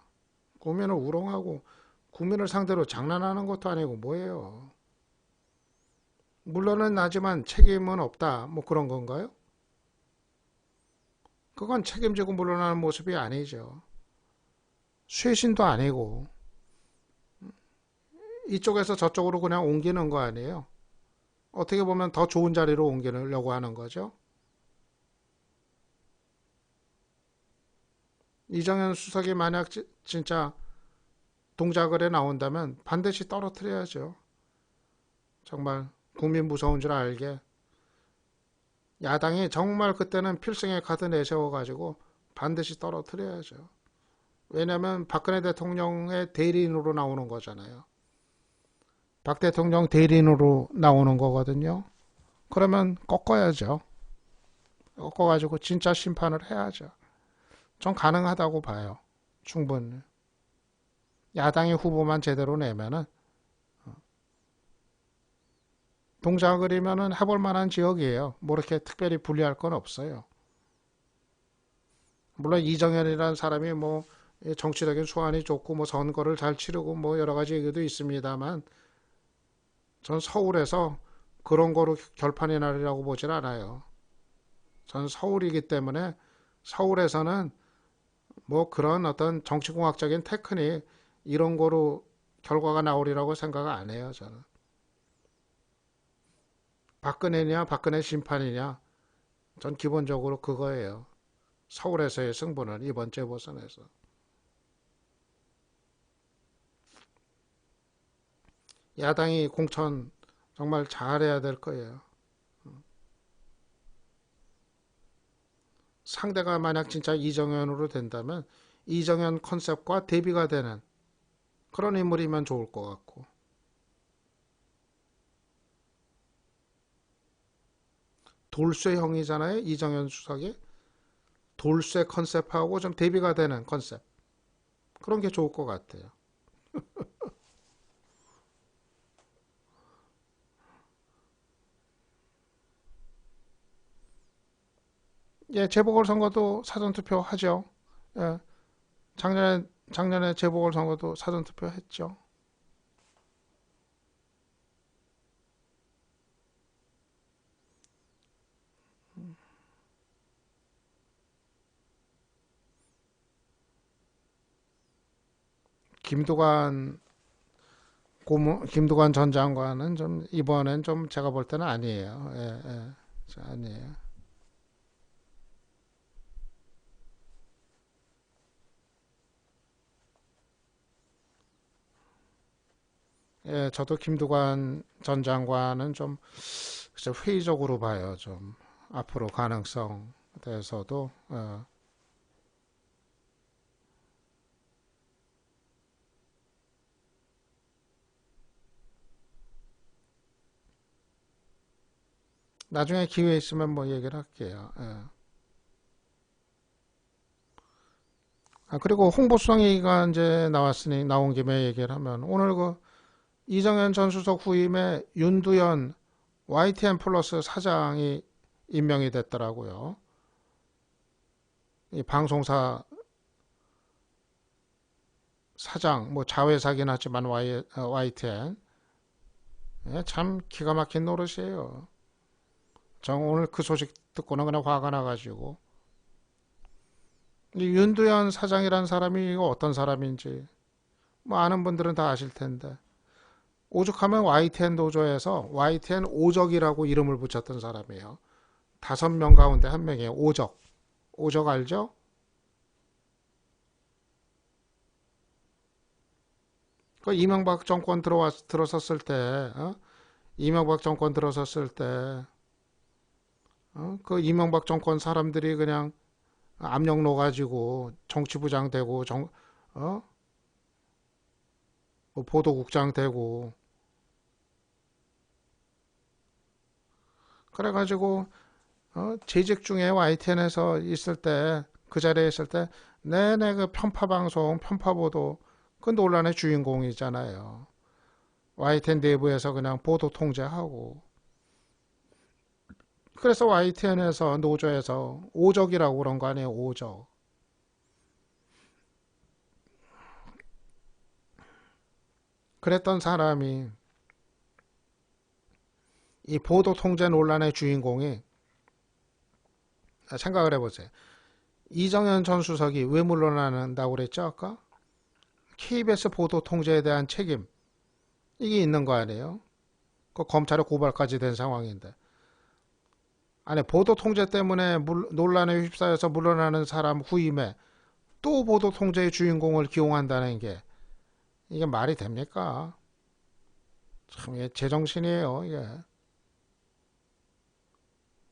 Speaker 1: 국민을 우롱하고 국민을 상대로 장난하는 것도 아니고 뭐예요. 물론은 나지만 책임은 없다. 뭐 그런 건가요? 그건 책임지고 물러나는 모습이 아니죠. 쇄신도 아니고 이쪽에서 저쪽으로 그냥 옮기는 거 아니에요. 어떻게 보면 더 좋은 자리로 옮기려고 하는 거죠. 이정현 수석이 만약 진짜 동작을 해 나온다면 반드시 떨어뜨려야죠. 정말 국민 무서운 줄 알게 야당이 정말 그때는 필승의 카드 내세워가지고 반드시 떨어뜨려야죠. 왜냐하면 박근혜 대통령의 대리인으로 나오는 거잖아요. 박 대통령 대리인으로 나오는 거거든요. 그러면 꺾어야죠. 꺾어가지고 진짜 심판을 해야죠. 전 가능하다고 봐요. 충분히. 야당의 후보만 제대로 내면은 동작을이면은 해볼 만한 지역이에요. 뭐 이렇게 특별히 불리할 건 없어요. 물론 이정현이라는 사람이 뭐 정치적인 수완이 좋고 뭐 선거를 잘 치르고 뭐 여러 가지 얘기도 있습니다만 전 서울에서 그런 거로 결판이 나리라고 보질 않아요. 전 서울이기 때문에 서울에서는 뭐 그런 어떤 정치공학적인 테크닉 이런 거로 결과가 나오리라고 생각 안 해요, 저는. 박근혜냐, 박근혜 심판이냐, 전 기본적으로 그거예요. 서울에서의 승부는 이번 재보선에서. 야당이 공천 정말 잘해야 될 거예요. 상대가 만약 진짜 이정현으로 된다면 이정현 컨셉과 대비가 되는 그런 인물이면 좋을 것 같고. 돌쇠형이잖아요, 이정현 수석이. 돌쇠 컨셉하고 좀 대비가 되는 컨셉. 그런 게 좋을 것 같아요. 예, 재보궐선거도 사전투표 하죠. 예, 작년에 재보궐선거도 사전투표 했죠. 김두관 김두관 전 장관은 좀 이번엔 좀 제가 볼 때는 아니에요. 예, 예, 아니에요. 예, 저도 김두관 전 장관은 좀 회의적으로 봐요. 좀 앞으로 가능성 대해서도 나중에 기회 있으면 뭐 얘기를 할게요. 예. 아, 그리고 홍보수상 얘기가 이제 나왔으니 나온 김에 얘기를 하면 오늘 그 이정현 전 수석 후임에 윤두현 YTN 플러스 사장이 임명이 됐더라고요. 이 방송사 사장, 뭐 자회사긴 하지만 YTN. 예, 참 기가 막힌 노릇이에요. 저 오늘 그 소식 듣고는 그냥 화가 나가지고. 이 윤두현 사장이란 사람이 이거 어떤 사람인지 뭐 아는 분들은 다 아실 텐데. 오죽하면 YTN 노조에서 YTN 오적이라고 이름을 붙였던 사람이에요. 5명 가운데 한 명이에요. 오적. 오적 알죠? 그 이명박 정권 들어섰을 때, 이명박 정권 들어섰을 때, 그 이명박 정권 사람들이 그냥 압력 넣어가지고 정치부장 되고, 어? 뭐 보도국장 되고, 그래가지고, 재직 중에 YTN에서 있을 때, 그 자리에 있을 때, 내내 그 편파방송, 편파보도, 그 논란의 주인공이잖아요. YTN 내부에서 그냥 보도 통제하고. 그래서 YTN에서 노조에서 오적이라고 그런 거 아니에요, 오적. 그랬던 사람이 이 보도 통제 논란의 주인공이 생각을 해보세요. 이정현 전 수석이 왜 물러나는다고 그랬죠, 아까? KBS 보도 통제에 대한 책임, 이게 있는 거 아니에요? 그 검찰에 고발까지 된 상황인데. 아니, 보도 통제 때문에 논란에 휩싸여서 물러나는 사람 후임에 또 보도 통제의 주인공을 기용한다는 게 이게 말이 됩니까? 참, 이게 제정신이에요, 이게.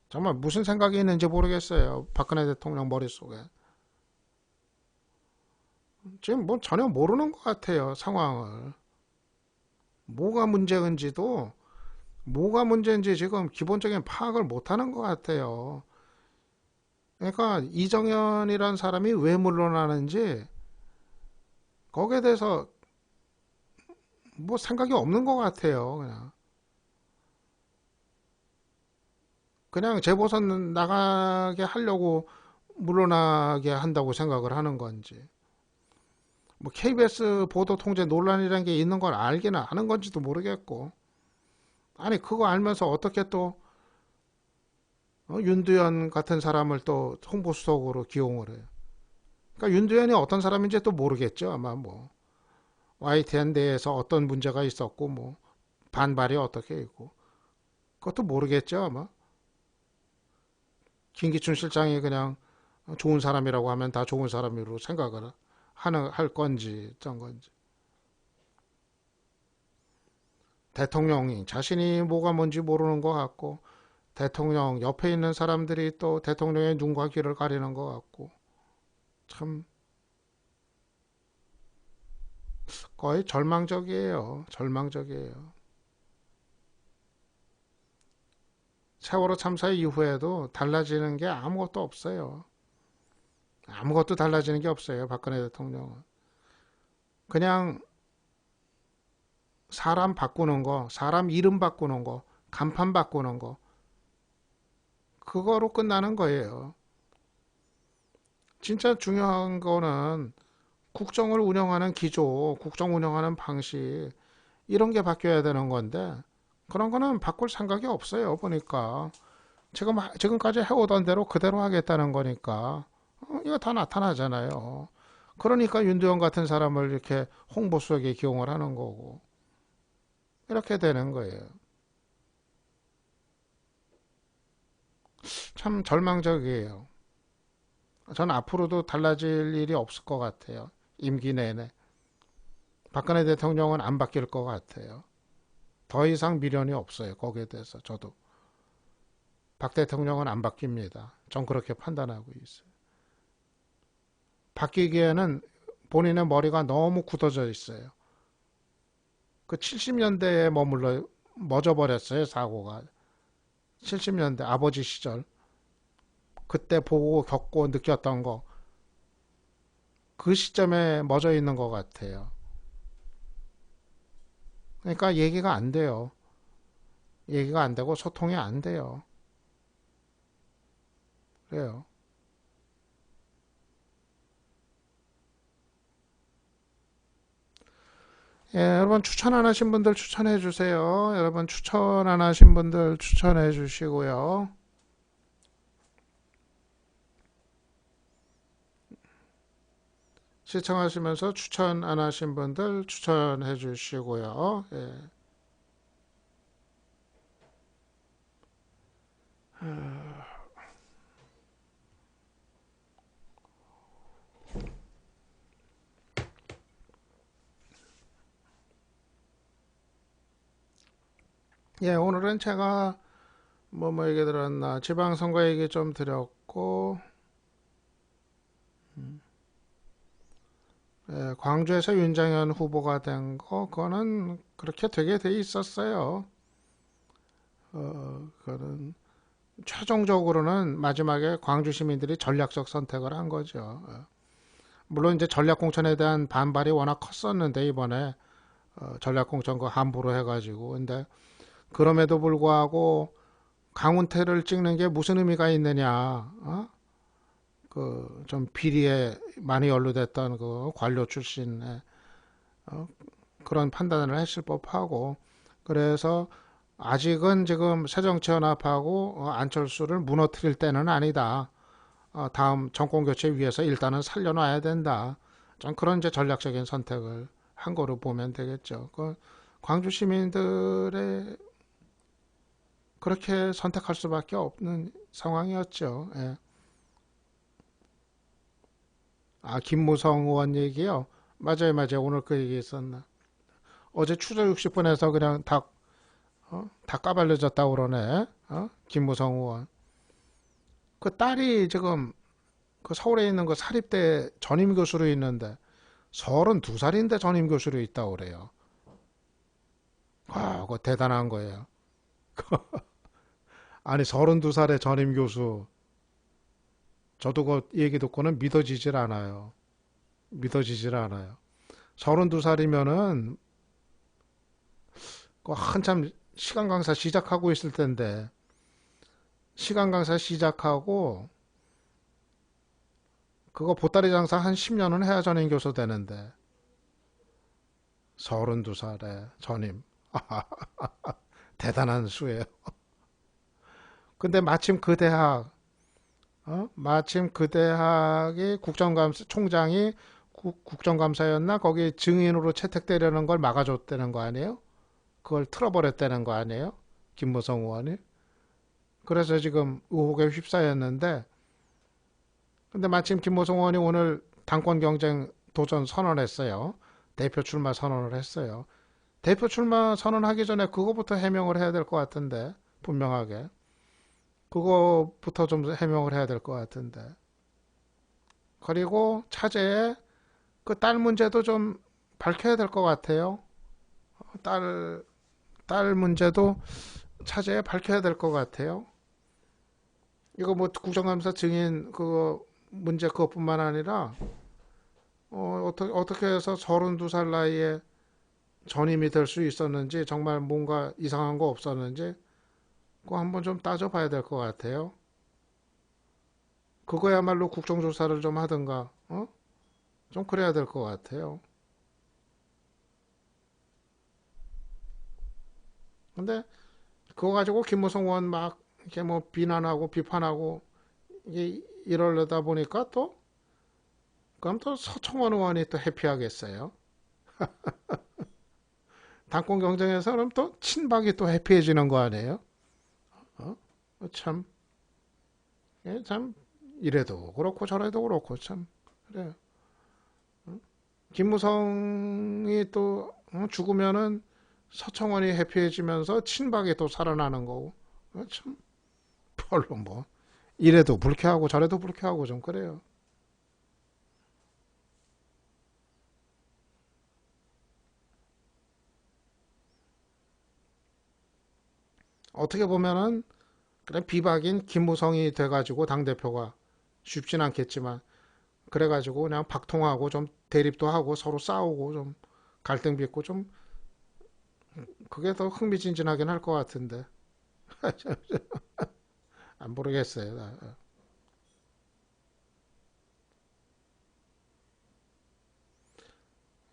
Speaker 1: 정말 무슨 생각이 있는지 모르겠어요. 박근혜 대통령 머릿속에. 지금 뭐 전혀 모르는 것 같아요, 상황을. 뭐가 문제인지도, 뭐가 문제인지 지금 기본적인 파악을 못하는 것 같아요. 그러니까 이정현이란 사람이 왜 물러나는지 거기에 대해서 뭐 생각이 없는 것 같아요. 그냥 재보선 나가게 하려고 물러나게 한다고 생각을 하는 건지, 뭐 KBS 보도 통제 논란이라는 게 있는 걸 알기는 아는 건지도 모르겠고, 아니 그거 알면서 어떻게 또 윤두현 같은 사람을 또 홍보수석으로 기용을 해요. 그러니까 윤두현이 어떤 사람인지 또 모르겠죠. 아마 뭐 YTN 내에서 어떤 문제가 있었고 뭐 반발이 어떻게 있고 그것도 모르겠죠. 아마 김기춘 실장이 그냥 좋은 사람이라고 하면 다 좋은 사람으로 생각을 할 건지 어떤 건지. 대통령이 자신이 뭐가 뭔지 모르는 것 같고, 대통령 옆에 있는 사람들이 또 대통령의 눈과 귀를 가리는 것 같고, 참 거의 절망적이에요. 절망적이에요. 세월호 참사 이후에도 달라지는 게 아무것도 없어요. 아무것도 달라지는 게 없어요. 박근혜 대통령은. 그냥 사람 바꾸는 거, 사람 이름 바꾸는 거, 간판 바꾸는 거, 그거로 끝나는 거예요. 진짜 중요한 거는 국정을 운영하는 기조, 국정 운영하는 방식, 이런 게 바뀌어야 되는 건데, 그런 거는 바꿀 생각이 없어요, 보니까. 지금까지 해오던 대로 그대로 하겠다는 거니까. 이거 다 나타나잖아요. 그러니까 윤두영 같은 사람을 이렇게 홍보수석에 기용을 하는 거고. 이렇게 되는 거예요. 참 절망적이에요. 저는 앞으로도 달라질 일이 없을 것 같아요. 임기 내내. 박근혜 대통령은 안 바뀔 것 같아요. 더 이상 미련이 없어요. 거기에 대해서 저도. 박 대통령은 안 바뀝니다. 전 그렇게 판단하고 있어요. 바뀌기에는 본인의 머리가 너무 굳어져 있어요. 그 70년대에 멎어 버렸어요, 사고가. 70년대 아버지 시절. 그때 보고 겪고 느꼈던 거. 그 시점에 멎어 있는 것 같아요. 그러니까 얘기가 안 돼요. 얘기가 안 되고 소통이 안 돼요. 그래요. 예, 여러분 추천 안 하신 분들 추천해 주세요. 여러분 추천 안 하신 분들 추천해 주시고요. 시청하시면서 추천 안 하신 분들 추천해 주시고요. 예. 예, 오늘은 제가 뭐 얘기 들었나 지방선거 얘기 좀 드렸고, 예, 광주에서 윤장현 후보가 된 거, 그거는 그렇게 되게 돼 있었어요. 그거는 최종적으로는 마지막에 광주 시민들이 전략적 선택을 한 거죠. 물론 이제 전략 공천에 대한 반발이 워낙 컸었는데 이번에 전략 공천 거 함부로 해가지고, 근데 그럼에도 불구하고 강운태를 찍는 게 무슨 의미가 있느냐? 그 좀 비리에 많이 연루됐던 그 관료 출신의 그런 판단을 했을 법하고, 그래서 아직은 지금 새정치연합하고 안철수를 무너뜨릴 때는 아니다. 다음 정권 교체 위해서 일단은 살려놔야 된다. 좀 그런 이제 전략적인 선택을 한 거로 보면 되겠죠. 그 광주 시민들의 그렇게 선택할 수밖에 없는 상황이었죠. 예. 아, 김무성 의원 얘기요? 맞아요, 맞아요. 오늘 그 얘기 있었나? 어제 추적 60분에서 그냥 다 까발려졌다고 그러네. 김무성 의원. 그 딸이 지금 그 서울에 있는 그 사립대 전임 교수로 있는데 32살인데 전임 교수로 있다고 그래요. 와, 그거 대단한 거예요. 아니, 32살의 전임 교수. 저도 그 얘기 듣고는 믿어지질 않아요. 믿어지질 않아요. 32살이면은 한참 시간 강사 시작하고 있을 텐데, 시간 강사 시작하고 그거 보따리 장사 한 10년은 해야 전임 교수 되는데 32살에 전임. 대단한 수예요. 근데 마침 그 대학, 마침 그 대학이 총장이 국정감사였나? 거기 증인으로 채택되려는 걸 막아줬다는 거 아니에요? 그걸 틀어버렸다는 거 아니에요? 김무성 의원이. 그래서 지금 의혹에 휩싸였는데, 근데 마침 김무성 의원이 오늘 당권 경쟁 도전 선언했어요. 대표 출마 선언을 했어요. 대표 출마 선언하기 전에 그거부터 해명을 해야 될 것 같은데, 분명하게. 그거부터 좀 해명을 해야 될 것 같은데. 그리고 차제에 그 딸 문제도 좀 밝혀야 될 것 같아요. 딸 문제도 차제에 밝혀야 될 것 같아요. 이거 뭐 국정감사 증인 그거 문제 그것뿐만 아니라 어떻게 해서 32살 나이에 전임이 될 수 있었는지, 정말 뭔가 이상한 거 없었는지 그거 한번 좀 따져봐야 될 것 같아요. 그거야말로 국정조사를 좀 하든가 좀 그래야 될 것 같아요. 근데 그거 가지고 김무성 의원 막 이렇게 뭐 비난하고 비판하고 이게 이러려다 보니까 또 그럼 또 서청원 의원이 또 해피하겠어요. 당권 경쟁에서 그럼 또 친박이 또 해피해지는 거 아니에요? 어? 참, 참 이래도 그렇고 저래도 그렇고 참 그래요. 김무성이 또 죽으면은 서청원이 해피해지면서 친박이 또 살아나는 거고 참 별로 뭐 이래도 불쾌하고 저래도 불쾌하고 좀 그래요. 어떻게 보면은 그냥 비박인 김무성이 돼가지고 당대표가 쉽진 않겠지만 그래가지고 그냥 박통하고 좀 대립도 하고 서로 싸우고 좀 갈등 빚고 좀 그게 더 흥미진진하긴 할 것 같은데 안 모르겠어요.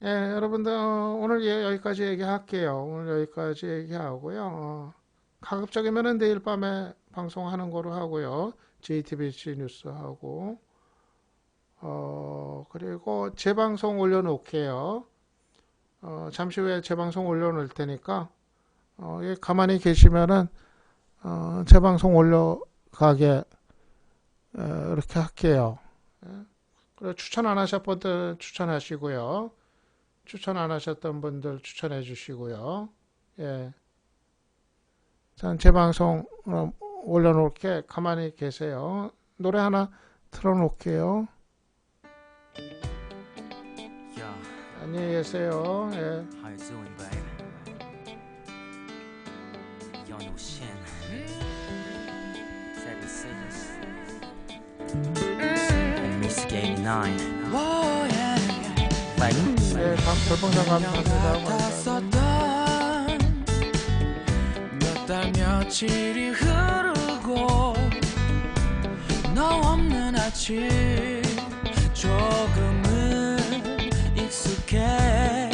Speaker 1: 예, 여러분들 오늘 여기까지 얘기할게요. 오늘 여기까지 얘기하고요. 가급적이면은 내일 밤에 방송하는 거로 하고요. JTBC 뉴스 하고 그리고 재방송 올려놓을게요. 잠시 후에 재방송 올려놓을 테니까 예, 가만히 계시면은 재방송 올려가게 이렇게 할게요. 예. 그리고 추천 안 하셨던 분들 추천하시고요. 추천 안 하셨던 분들 추천해 주시고요. 예. 전 재방송 올려놓을게. 가만히 계세요. 노래 하나 틀어놓을게요. 안녕히 계세요. 예.
Speaker 2: How you doing, baby? You're no shin. Seven Cities. Music 89. Whoa, yeah. Like,
Speaker 1: 예, 별풍선 감사합니다.
Speaker 2: 같았었던 몇 달 며칠이 흐르고 너 없는 아침 조금은 익숙해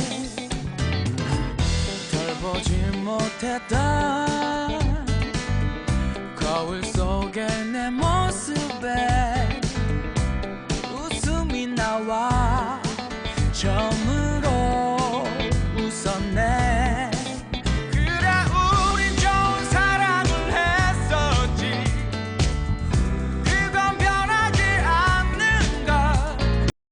Speaker 2: 덜 보지 못했던 거울 속의 내 모습에 웃음이 나와 처음